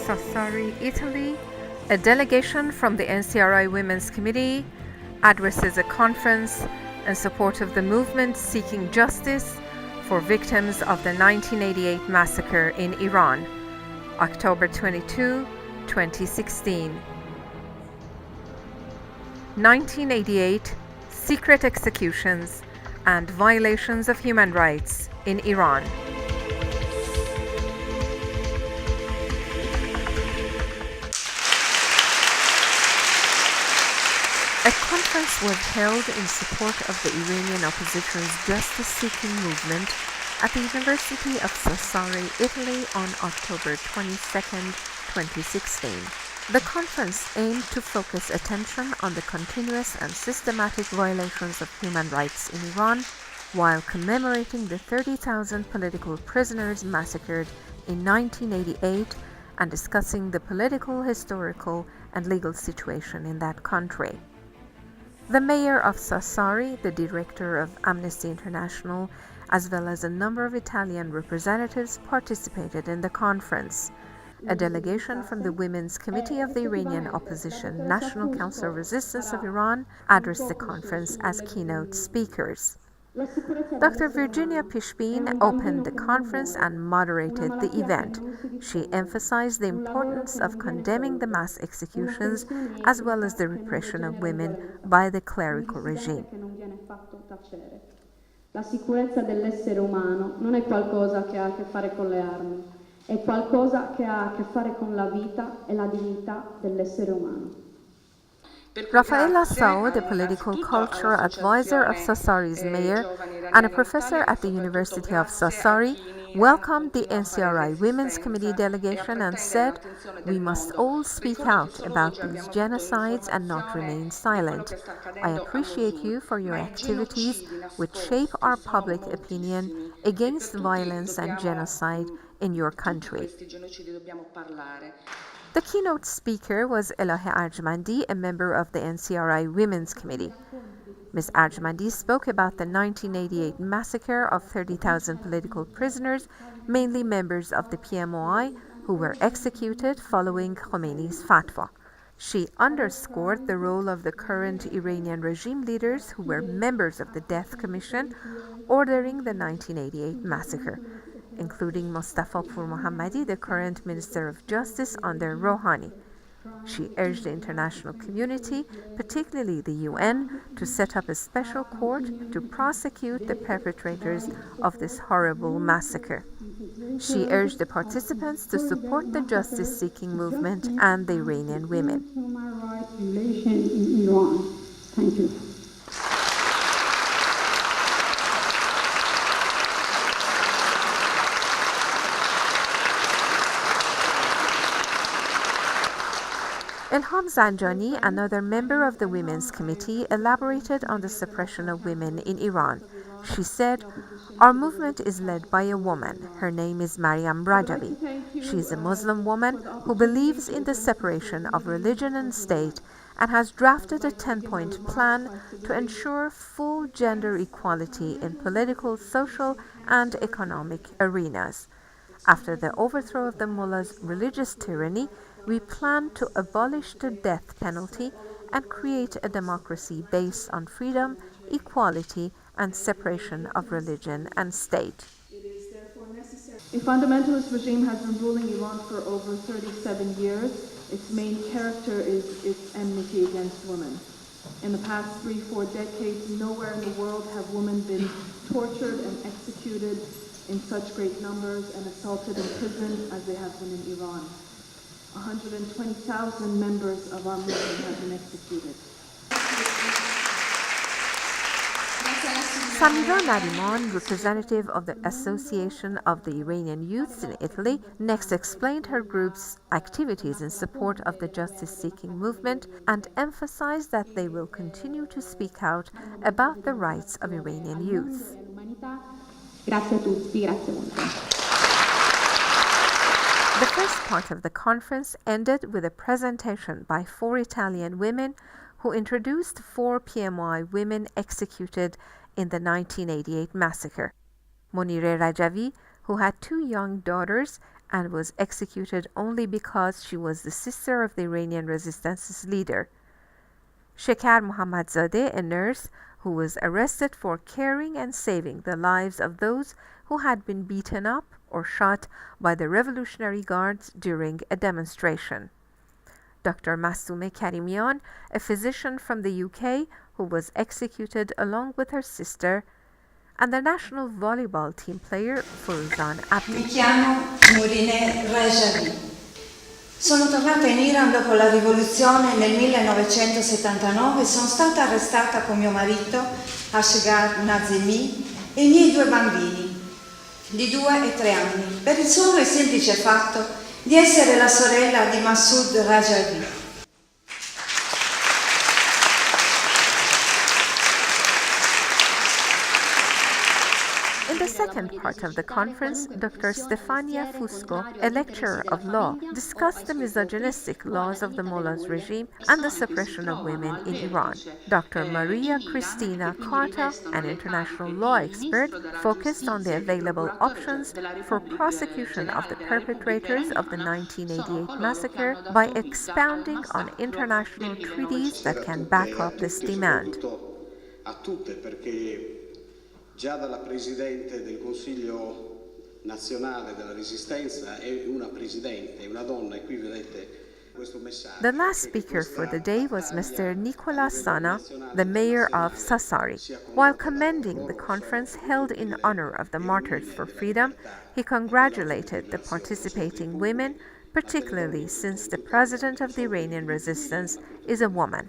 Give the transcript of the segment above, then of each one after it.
Sassari, Italy, a delegation from the NCRI Women's Committee addresses a conference in support of the movement seeking justice for victims of the 1988 massacre in Iran, October 22, 2016. 1988 secret executions and violations of human rights in Iran. A conference was held in support of the Iranian opposition's justice-seeking movement at the University of Sassari, Italy on October 22, 2016. The conference aimed to focus attention on the continuous and systematic violations of human rights in Iran while commemorating the 30,000 political prisoners massacred in 1988 and discussing the political, historical, and legal situation in that country. The mayor of Sassari, the director of Amnesty International, as well as a number of Italian representatives participated in the conference. A delegation from the Women's Committee of the Iranian Opposition National Council of Resistance of Iran addressed the conference as keynote speakers. Dr. Virginia Pishbin opened the conference and moderated the event. She emphasized the importance of condemning the mass executions as well as the repression of women by the clerical regime. La sicurezza dell'essere umano non è qualcosa che ha a che fare con le armi, è qualcosa che ha a che fare con la vita e la dignità dell'essere umano. Rafaela Sao, the political culture advisor of Sassari's mayor and a professor at the University of Sassari, welcomed the NCRI Women's Committee delegation and said, "We must all speak out about these genocides and not remain silent. I appreciate you for your activities which shape our public opinion against violence and genocide in your country." The keynote speaker was Elahe Arjmandi, a member of the NCRI Women's Committee. Ms. Arjmandi spoke about the 1988 massacre of 30,000 political prisoners, mainly members of the PMOI, who were executed following Khomeini's fatwa. She underscored the role of the current Iranian regime leaders who were members of the Death Commission ordering the 1988 massacre, including Mustafa Pur Mohammadi, the current Minister of Justice under Rouhani. She urged the international community, particularly the UN, to set up a special court to prosecute the perpetrators of this horrible massacre. She urged the participants to support the justice-seeking movement and the Iranian women. Thank you. Ilham Zanjani, another member of the Women's Committee, elaborated on the suppression of women in Iran. She said, "Our movement is led by a woman. Her name is Maryam Rajavi. She is a Muslim woman who believes in the separation of religion and state and has drafted a 10-point plan to ensure full gender equality in political, social, and economic arenas. After the overthrow of the mullah's religious tyranny, we plan to abolish the death penalty and create a democracy based on freedom, equality, and separation of religion and state." A fundamentalist regime has been ruling Iran for over 37 years. Its main character is its enmity against women. In the past 3-4 decades, nowhere in the world have women been tortured and executed in such great numbers and assaulted and imprisoned as they have been in Iran. 120,000 members of our movement have been executed. Samira Nariman, representative of the Association of the Iranian Youths in Italy, next explained her group's activities in support of the justice-seeking movement and emphasized that they will continue to speak out about the rights of Iranian youth. Grazie a tutti, grazie molto. The first part of the conference ended with a presentation by 4 Italian women who introduced 4 PMI women executed in the 1988 massacre. Monire Rajavi, who had 2 young daughters, and was executed only because she was the sister of the Iranian resistance's leader. Shekar Mohammadzadeh, a nurse who was arrested for caring and saving the lives of those who had been beaten up or shot by the Revolutionary Guards during a demonstration. Dr. Masoumeh Karimian, a physician from the UK who was executed along with her sister, and the national volleyball team player Furuzan Abdi. Mi chiamo Murine Rajavi. Sono tornata in Iran dopo la rivoluzione nel 1979 e sono stata arrestata con mio marito Ashgar Nazemi e i miei 2 bambini di 2 e 3 anni per il solo e semplice fatto di essere la sorella di Massoud Rajavi. In the second part of the conference, Dr. Stefania Fusco, a lecturer of law, discussed the misogynistic laws of the Mullah's regime and the suppression of women in Iran. Dr. Maria Cristina Carta, an international law expert, focused on the available options for prosecution of the perpetrators of the 1988 massacre by expounding on international treaties that can back up this demand. Già dalla Presidente del Consiglio Nazionale della Resistenza è una Presidente, una donna, e qui vedete questo messaggio. The last speaker for the day was Mr. Nicola Sana, the mayor of Sassari. While commending the conference held in honor of the martyrs for freedom, he congratulated the participating women, particularly since the president of the Iranian resistance is a woman.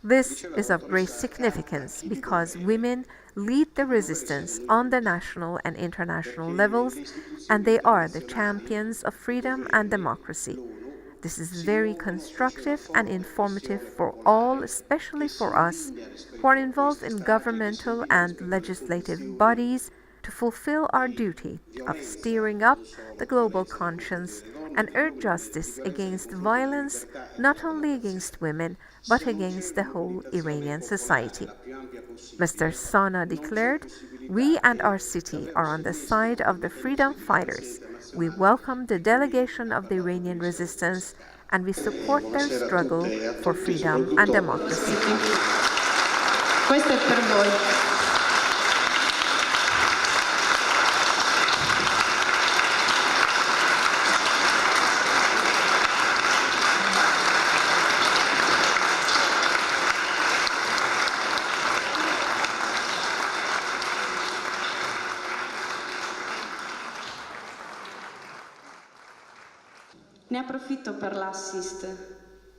This is of great significance because women lead the resistance on the national and international levels, and they are the champions of freedom and democracy. This is very constructive and informative for all, especially for us who are involved in governmental and legislative bodies, to fulfill our duty of steering up the global conscience and urge justice against violence, not only against women, but against the whole Iranian society. Mr. Sana declared, "We and our city are on the side of the freedom fighters. We welcome the delegation of the Iranian resistance and we support their struggle for freedom and democracy." Questo è per voi. Ne approfitto per l'assist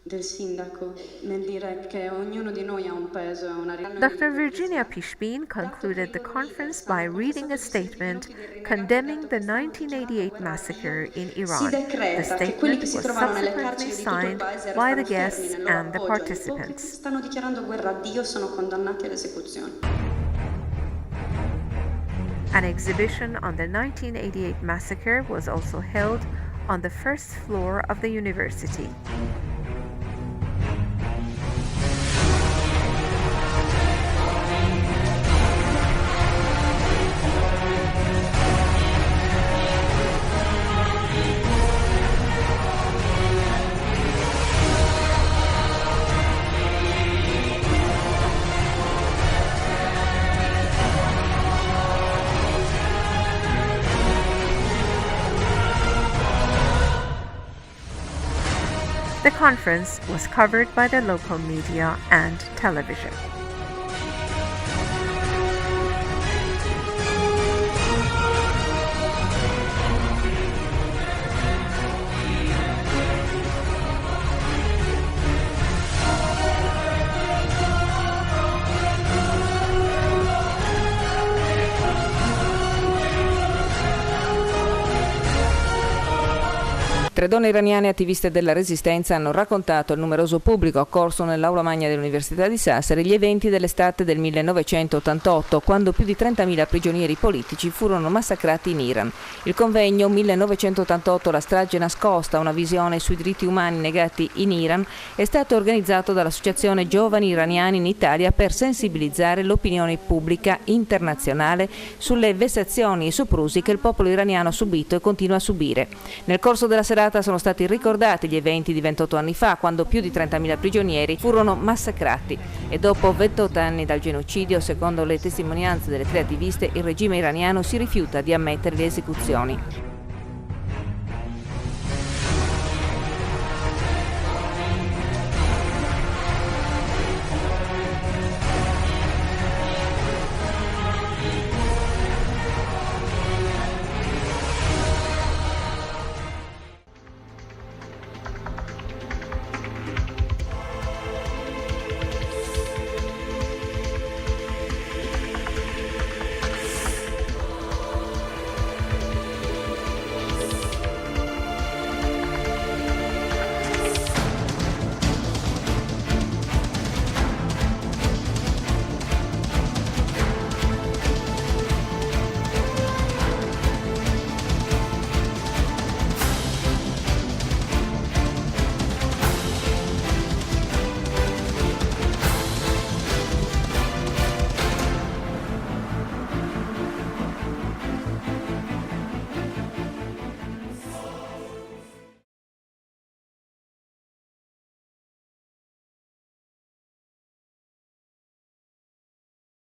del sindaco nel dire che ognuno di noi ha un peso e una Dr. Virginia Pishbin concluded the conference by reading a statement condemning the 1988 massacre in Iran. The statement was subsequently signed by the guests and the participants. Stanno dichiarando guerra a Dio, sono condannati all'esecuzione. An exhibition on the 1988 massacre was also held on the first floor of the university. The conference was covered by the local media and television. 3 donne iraniane attiviste della resistenza hanno raccontato al numeroso pubblico accorso nell'aula magna dell'Università di Sassari gli eventi dell'estate del 1988, quando più di 30.000 prigionieri politici furono massacrati in Iran. Il convegno 1988, la strage nascosta, una visione sui diritti umani negati in Iran, è stato organizzato dall'Associazione Giovani Iraniani in Italia per sensibilizzare l'opinione pubblica internazionale sulle vessazioni e soprusi che il popolo iraniano ha subito e continua a subire. Nel corso della serata sono stati ricordati gli eventi di 28 anni fa, quando più di 30.000 prigionieri furono massacrati, e dopo 28 anni dal genocidio, secondo le testimonianze delle 3 attiviste, il regime iraniano si rifiuta di ammettere le esecuzioni.